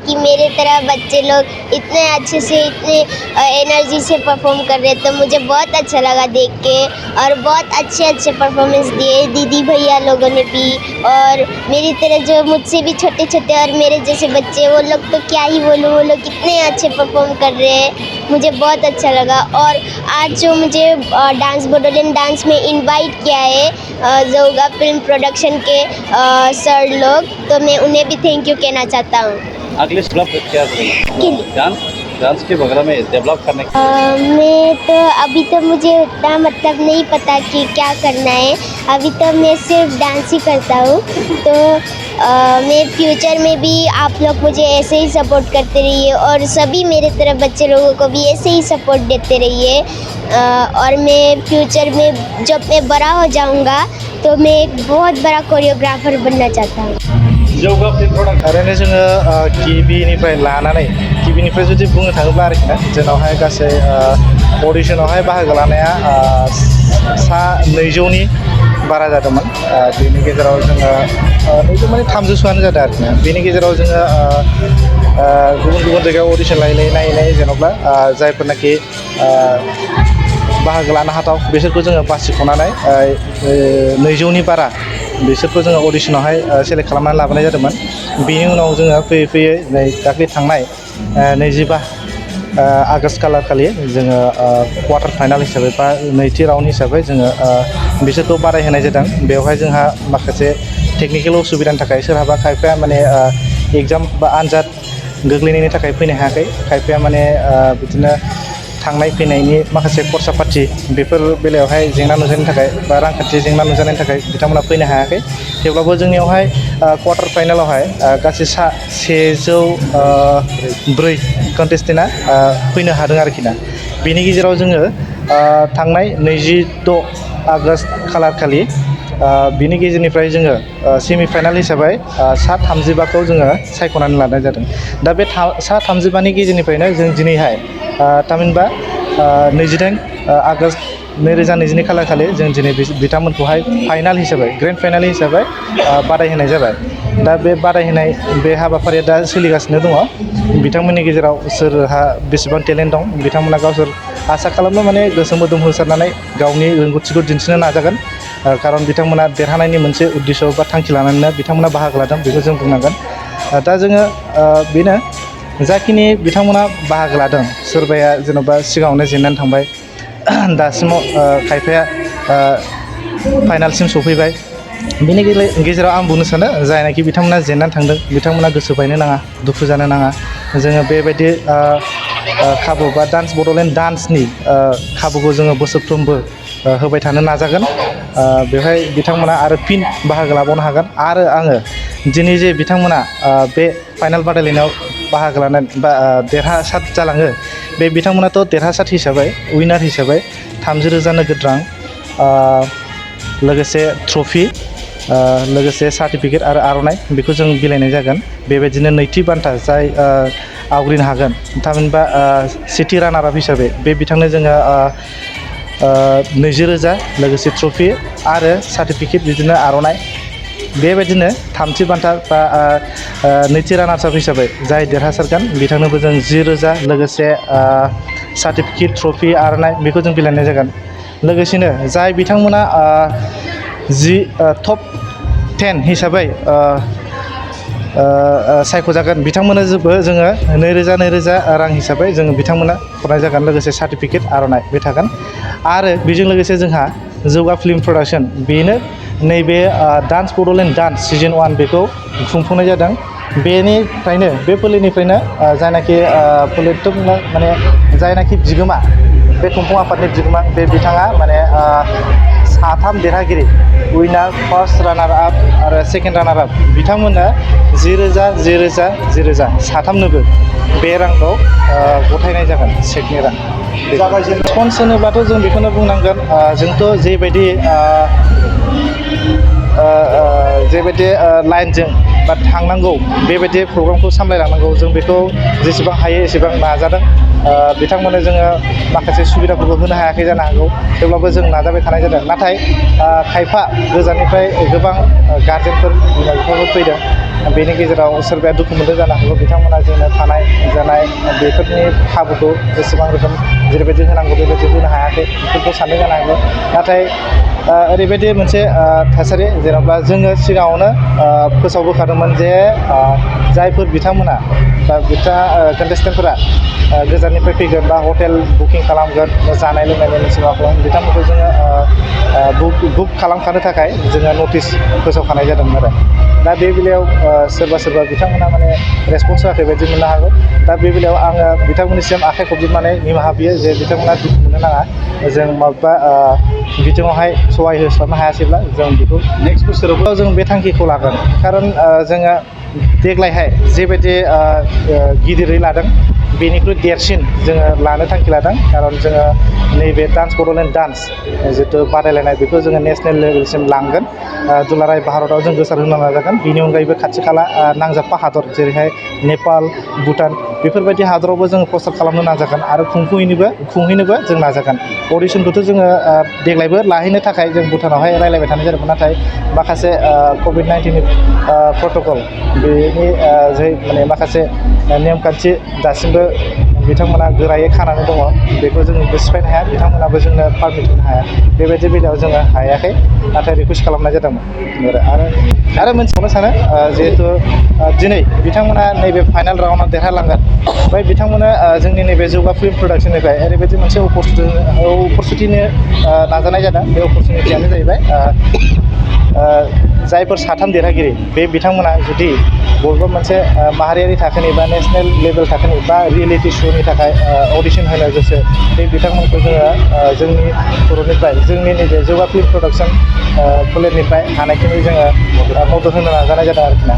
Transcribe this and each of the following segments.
कि मेरे तरह बच्चे लोग इतने अच्छे से इतने एनर्जी से परफॉर्म कर रहे, तो मुझे बहुत अच्छा लगा देख के। और बहुत अच्छे परफॉर्मेंस दिए दीदी भैया लोगों ने भी, और मेरी तरह जो मुझसे भी छोटे छोटे और मेरे जैसे बच्चे, वो लोग तो क्या ही बोलूँ, वो लोग इतने अच्छे परफॉर्म कर रहे हैं, मुझे बहुत अच्छा लगा। और आज जो मुझे डांस बोडोलैंड डांस में इनवाइट किया है जोगा फिल्म प्रोडक्शन के सर लोग, तो मैं उन्हें भी थैंक यू कहना चाहता हूँ। अगले डेवलप क्या करेंगे डांस के वगैरह में डेवलप करने मैं तो अभी तो मुझे उतना मतलब नहीं पता कि क्या करना है, अभी तो मैं सिर्फ डांस ही करता हूँ। तो मैं फ्यूचर में भी आप लोग मुझे ऐसे ही सपोर्ट करते रहिए, और सभी मेरे तरफ बच्चे लोगों को भी ऐसे ही सपोर्ट देते रहिए। और मैं फ्यूचर में जब मैं बड़ा हो जाऊँगा तो मैं एक बहुत बड़ा कोरियोग्राफर बनना चाहता हूँ। जौगा फिल्म प्रोडक्शन ओरैनो जोङो गिबिनिफ्राय लानानै गिबिनिफ्राय जुदि बुंनो थाङोब्ला आरोखि ना, जोंनावहाय गासै अडिशनावहाय बाहागो लानाया सा 200नि बारा जादोंमोन। बेनि गेजेराव जोङो 200 माने 300सोआनो जादों आरोखि ना। बेनि गेजेराव जोङो गुबुन गुबुन जायगायाव अडिशन नायै जेन'ब्ला जायफोरनाखि बाहागो लानो हाथाव बिसोरखौ जोङो बासिख'नानै 200नि बारा बिसोरखौ जोङो अडिशनावहाय सेलेक्ट खालामनानै लाबोनाय जादोंमोन। बेनि उनाव जोङो फैयै नै दाख्लै थांनाय 25 आगष्ट खालारखालि जोङो क्वार्टार फाइनाल हिसाबै बा नैथि राउन्ड हिसाबै जोङो बिसोरखौ बादायहोनाय जादों। बेवहाय जोंहा माखासे टेकनिकेल उसुबिदानि थाखाय सोरहाबा खायफाया माने एग्जाम बा आनजाद गोग्लैनायनि थाखाय फैनो हायाखै, खायफाया माने बिदिनो थांनाय फैनायनि माखासे खरसा पाति बेफोर बेलायावहाय जेंना नुजानायनि थाखाय बा रांखान्थि जेंना नुजानायनि थाखाय बिथांमोना फैनो हायाखै। थेवब्लाबो जोंनियावहाय क्वार्टार फाइनालावहाय गासै 104 कन्टेस्टेन्टआ फैनो हादों आरोखि ना। बेनि गेजेराव जोङो थांनाय 26 आगष्ट खालारखालि बिनि गेजेरनिफ्राय जोङो सेमि फाइनाल हिसाबै सा 35खौ जोङो सायख'नानै लानाय जादों। दा बे सा 35नि गेजेरनिफ्रायनो जों दिनैहाय थामहिनबा 28 आगष्ट 2022 खालारखालि जों दिनै बिथांमोनखौहाय फाइनाल हिसाबै ग्रेन्ड फाइनाल हिसाबै बादायहोनाय जाबाय। दा बे बादायहोनाय बे हाबाफारिया दा सोलिगासिनो दङ। बिथांमोननि गेजेराव सोरहा बेसेबां टेलेन्ट दं बिथांमोना गावसोर आसा खालामो माने गोसो मोदोम होसारनानै गावनि रोंगौथिखौ दिन्थिनो नाजागोन। खारन बिथांमोना देरहानायनि मोनसे उद्देश्य बा थांखि लानानैनो बिथांमोना बाहागो लादों, बेखौ जों बुंनांगोन। दा जोङो बेनो जाखिनि बिथांमोना बाहागो लादों, सोरबाया जेन'बा सिगाङावनो जेननानै थांबाय, दासिमाव खायफाया फाइनालसिम सफैबाय। बेनि गेजेराव आं बुंनो सानो जायनाखि बिथांमोना जेननानै थांदों बिथांमोना गोसो बायनो नाङा, दुखु जानो नाङा। जोङो बेबायदि खाबु बा डान्स बड'लेण्ड डान्सनि खाबुखौ जोङो बोसोरफ्रोमबो होबाय थानो नाजागोन। बेवहाय बिथांमोना आरो फिन बाहागो लाबावनो हागोन। आरो आङो दिनै जे बिथांमोना बे फाइनाल बादायलायनायाव बाहागो लानानै बा देरहासार जालाङो, बे बिथांमोनाथ' देरहासार हिसाबै उइनार हिसाबै 30,000 नोगोद रां, लोगोसे ट्रफि, लोगोसे सार्टिफिकेट आरो आर'नाइ बेखौ जों बिलाइनाय जागोन। बेबायदिनो नैथि बान्था जाय आवग्रिनो हागोन, थामहिनबा सेथि रानार आप हिसाबै बे बिथांनो जोङो 20,000 लोगोसे ट्रफि आरो सार्टिफिकेट बिदिनो आर'नाइ। बेबायदिनो थामथि बान्था बा नैथि रानार्स आप हिसाबै जाय देरहासारगोन बिथांनोबो जों 10,000 लोगोसे सार्टिफिकेट ट्रफि आर'नाइ बेखौ जों बिलाइनाय जागोन। लोगोसेनो जाय बिथांमोना टप 10 हिसाबै सायख'जागोन बिथांमोननो जोङो 2,000 रां हिसाबै जोङो बिथांमोना हरनाय जागोन, लोगोसे सार्टिफिकेट आर'नाइ बे थागोन। आरो बेजों लोगोसे जोंहा जौगा फिल्म प्रडाक्शन बेनो नैबे डान्स बड'लेण्ड डान्स सिजन 1 बेखौ खुंफुंनाय जादों। बेनिफ्रायनो बे फोलेरनिफ्रायनो जायनाखि फोलेरथ' माने जायनाखि बिगोमा, बे खुंफुं आफादनि बिगोमा, बे बिथाङा माने 3 देरहागिरि उइनार, फार्स्ट रानार आप आरो सेकेन्ड रानार आप बिथांमोननो 10,000 10,000 10,000 साथामनोबो बे रांखौ गथायनाय जागोन, चेकनि रां। रेसपन्स होनोब्लाथ' जों बेखौनो बुंनांगोन, जोंथ' जेबायदि लाइनजों बा थांनांगौ बेबायदि प्रग्रामखौ सामलायलांनांगौ, जों बेखौ जेसेबां हायो एसेबां नाजादों। बिथांमोननो जोङो माखासे सुबिदाफोरखौ होनो हायाखै जानो हागौ, थेवब्लाबो जों नाजाबाय थानाय जादों। नाथाय खायफा गोजाननिफ्राय गोबां गार्जेनफोर बिमा बिफाफोर फैदों, बेनि गेजेराव सोरबाया दुखु मोनदों जानो हागौ बिथांमोना जोंनो थानाय जानाय बेफोरनि खाबुखौ जेसेबां रोखोम जेरैबायदि होनांगौ बेबायदि होनो हायाखै बेफोरखौ सानदों जानो हागौ नाथाय ओरैबायदि मोनसे थासारि जेन'बा जोङो सिगाङावनो फोसावबोखादोंमोन जे जायफोर बिथांमोना बा कन्टेस्टेन्टफोरा गोजाननिफ्राय फैगोन बा हटेल बुकिं खालामगोन जानाय लोंनायनि मोनसे माबा खालामगोन बिथांमोनखौ जोङो बुक खालामखानो थाखाय जोङो नटिस फोसावखानाय जादोंमोन आरो दा बे बेलायाव सोरबा बिथांमोना माने रेसपन्स होआखै बायदि मोननो हागौ दा बे बेलायाव आङो बिथांमोननिसिम आखाइ खबजबनानै निमाहा बियो जे बिथांमोना दुखु मोननो नाङा जों माबा बिथिङावहाय सहाय होस्लाबनो हायासैब्ला जों बेखौ नेक्स्ट बोसोरावबो जों बे थांखिखौ लागोन खारन जोङो देग्लायहाय जेबायदि गिदिरै लादों बेनिख्रुइ देरसिन जोङो लानो थांखि लादों खारन जोङो नैबे डान्स बड'लेण्ड डान्स जिथु बादायलायनाय बेखौ जोङो नेसनेल लेभेलसिम लांगोन दुलाराय भारताव जों गोसार होनो नाजागोन बेनि अनगायैबो खाथि खाला नांजाबफा हादर जेरैहाय नेपाल भुटान बेफोरबायदि हादरावबो जोङो प्रसार खालामनो नाजागोन आरो खुंहैनोबो जों नाजागोन अडिसनखौथ' जोङो देग्लायबो लाहैनो थाखाय जों भुटानावहाय रायलायबाय थानाय जादोंमोन नाथाय माखासे COVID-19 प्रट'कल बेनि जै माने माखासे नेमखान्थि दासिमबो बिथांमोना गोरायै खानानै दङ बेखौ जोंबो सिफायनो हाया बिथांमोनाबो जोंनो पारमिट होनो हाया बेबायदि बेलायाव जोङो हायाखै नाथाय रिकुवेस्ट खालामनाय जादोंमोन आरो मोनथिबावनो सानो जिहेथु दिनै बिथांमोना नैबे फाइनाल राउन्डआव देरहालांगोन ओमफ्राय बिथांमोना जोंनि नैबे जौगा फिल्म प्रडाक्सननिफ्राय ओरैबायदि मोनसे अपरचुनिटिनो नाजानाय जादों बे अपरचुनिटियानो जाहैबाय जायफोर साथाम देरहागिरि बे बिथांमोना जुदि बबेबा मोनसे माहारियारि थाखोनि बा नेसनेल लेभेल थाखोनि बा रियेलिटि श'नि थाखाय अडिसन होनो गोसो बे बिथांमोनखौ जोङो जोंनि बर'निफ्राय जोंनि नैबे जौगा फिल्म प्रडाक्सन फोलेरनिफ्राय हानायखिनि जोङो मदद होनो नाजानाय जादों आरोखि ना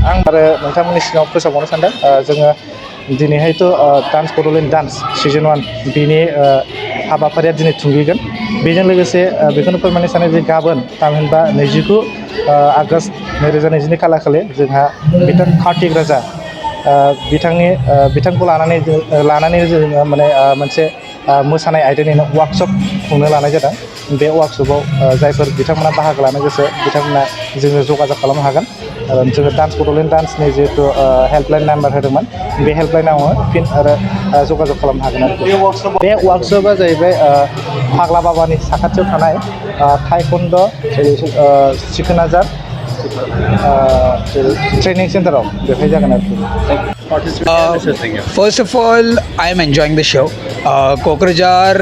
आं आरो नोंथांमोननि सिगाङाव फोसावबावनो सानदों जोङो दिनैहायथ' डान्स बड'लेण्ड डान्स सिजन 1 बिनि हाबाफारिया दिनै थुंगेगोन बेजों लोगोसे बेखौनो फोरमायनो सानो जे गाबोन थामहिनबा 29 आगष्ट 2022 खालारखालि जोंहा बिथां कार्तिक राजा बिथांखौ लानानै जोङो माने मोनसे मोसानाय आयदानिनो वार्कशप खुंनो लानाय जादों बे वार्कशपआव जायफोर बिथांमोना बाहागो लानो गोसो बिथांमोना जोङो जगाजग खालामनो हागोन जोङो डान्स बड'लेण्ड डान्सनि जिहेथु हेल्पलाइन नाम्बार होदोंमोन बे हेल्पलाइनाव फिन आरो जगाजग खालामनो हागोन आरो बे वार्कशपआ जाहैबाय फाग्ला बाबानि साखाथियाव थानाय थाइखन्द सिखोनाजार ट्रेनिं सेन्टाराव बेवहाय जागोन आरोखि First of all, I am enjoying the show. Kokrajhar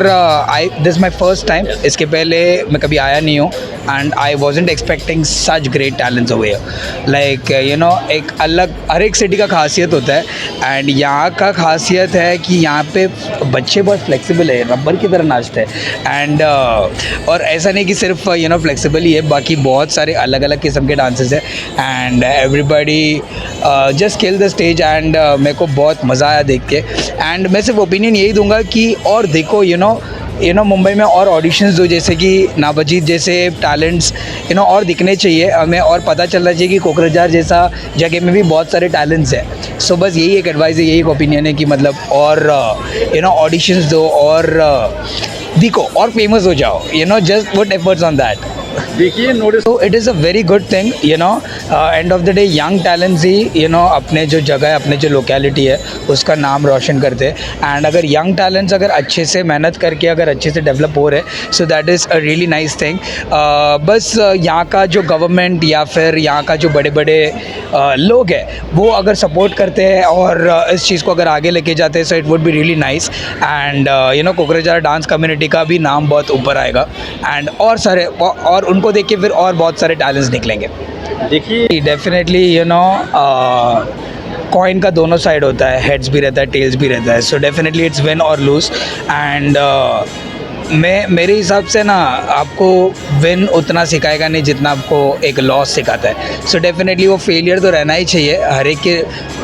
this is my first time. इसके पहले मैं कभी आया नहीं हूँ and I wasn't expecting such great talents over here. Like you know, एक अलग हर एक सिटी का खासियत होता है and यहाँ का खासियत है कि यहाँ पे बच्चे बहुत फ्लेक्सिबल है रबर की तरह नाचते हैं and और ऐसा नहीं कि सिर्फ you know फ्लेक्सिबल ही है बाकी बहुत सारे अलग अलग किस्म के डांसेस हैं and everybody just kill the stage and मेरे को बहुत मज़ा आया देख के एंड मैं सिर्फ ओपिनियन यही दूंगा कि और देखो यू नो मुंबई में और ऑडिशंस दो जैसे कि नाबाजीत जैसे टैलेंट्स और दिखने चाहिए हमें और पता चलना चाहिए कि कोकराझार जैसा जगह में भी बहुत सारे टैलेंट्स हैं सो बस यही एक एडवाइस है यही एक ओपिनियन है कि मतलब और ऑडिशंस दो और दिखो और फेमस हो जाओ just put efforts on that देखिए नोटिस तो it is a very good thing end of द डे यंग टैलेंट्स ही अपने जो जगह है अपने जो लोकेलिटी है उसका नाम रोशन करते हैं एंड अगर यंग टैलेंट्स अगर अच्छे से मेहनत करके अगर अच्छे से डेवलप हो रहे so that is a really nice thing बस यहाँ का जो गवर्नमेंट या फिर यहाँ का जो बड़े बड़े लोग हैं वो अगर सपोर्ट करते हैं और इस चीज़ को अगर आगे लेके जाते हैं so it would be really nice and Kokrajhar dance community का भी नाम बहुत ऊपर आएगा एंड और सारे और उनको देख के फिर और बहुत सारे टैलेंट्स निकलेंगे देखिए डेफिनेटली कॉइन का दोनों साइड होता है हेड्स भी रहता है टेल्स भी रहता है सो डेफिनेटली इट्स विन और लूज एंड मेरे हिसाब से ना आपको विन उतना सिखाएगा नहीं जितना आपको एक लॉस सिखाता है सो डेफिनेटली वो फेलियर तो रहना ही चाहिए हर एक के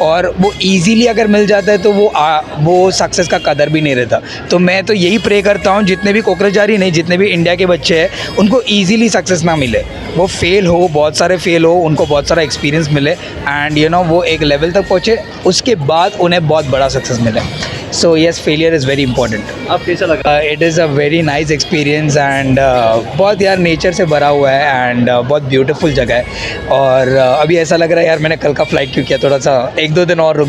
और वो इजीली अगर मिल जाता है तो वो सक्सेस का कदर भी नहीं रहता तो मैं तो यही प्रे करता हूँ जितने भी कोकराझारी नहीं जितने भी इंडिया के बच्चे हैं उनको ईजीली सक्सेस ना मिले वो फेल हो बहुत सारे फेल हो उनको बहुत सारा एक्सपीरियंस मिले एंड वो एक लेवल तक पहुँचे उसके बाद उन्हें बहुत बड़ा सक्सेस मिले So yes, failure is very important. आप कैसा लगा? It is a very nice experience and बहुत यार नेचर से भरा हुआ है एंड बहुत ब्यूटीफुल जगह है और अभी ऐसा लग रहा है यार मैंने कल का फ्लाइट क्यों किया, थोड़ा सा 1-2 दिन और रुक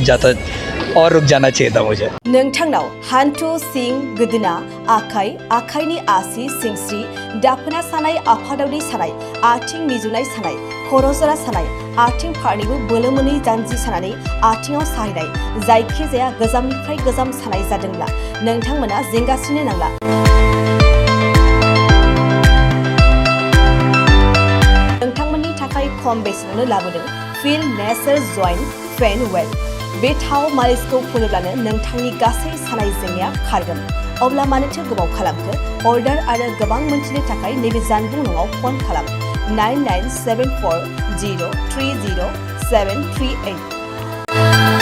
जाना चाहिए था मुझे. नोंथांनाव हान्थु सिं गोदोना आखाइ आखाइनि आसि सिंस्रि दाफोना सानाय आफादावनि सानाय आथिं मिजुनाय सानाय खर' जरा सानाय आथिं फारनैबो बोलो मोनै जानजि सानानै आथिङाव साहैनाय जायखिजाया गोजामनिफ्राय गोजाम सानाय जादोंब्ला नोंथांमोना जिंगासिनो नांला. नोंथांमोननि थाखाय खम बेसेनावनो लाबोदों फिल नेचार जइन्ट फेन वेल. बे थाव मालिसखौ फुनोब्लानो नोंथांनि गासै सानाय जेंनाया खारगोन. अब्ला मानोथो गोबाव खालामखो? अर्डार आरो गोबां मोनथिनो थाखाय नैबे जानबुं नङाव फन खालाम 9974030738.